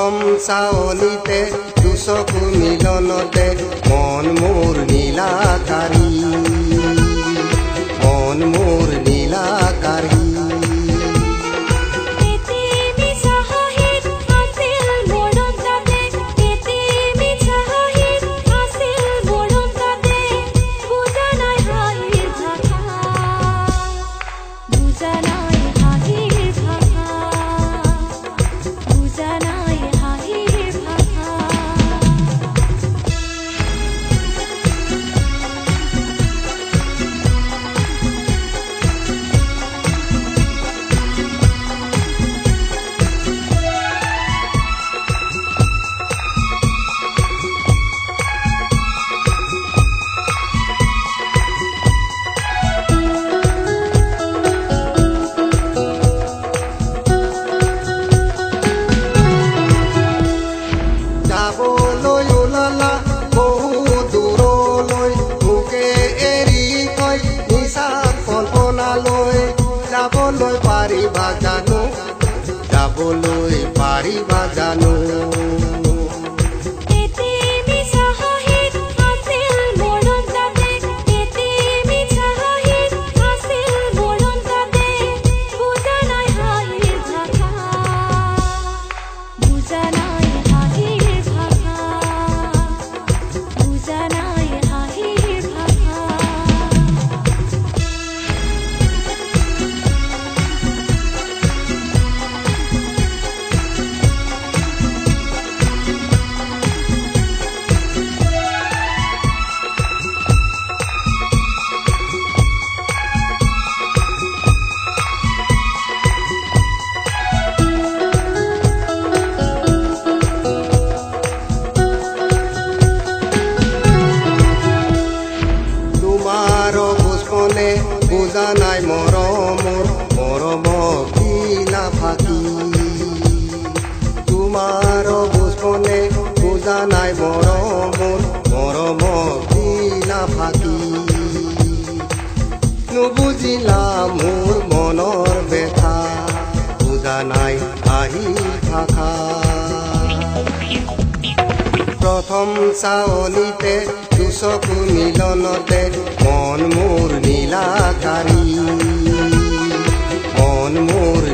প্ৰথম চাৱনিতে দুচকু মিলনতে মন মোৰ নীলাকাৰী মন মোৰ নীলাকাৰী যাবলৈ পাৰিবা জানো বুজা নাই মৰমৰ মৰমক দিলা ফাকি তোমাৰ বুজনে বুজা নাই মৰমৰ মৰমক দিলা ফাকি নুবুজিলা মোৰ মনৰ ব্যথা বুজা নাই আহি ভাষা প্ৰথম চাৱনিতে দুচকু মিলনতে মন মোৰ নীলাকাৰী মন মোৰ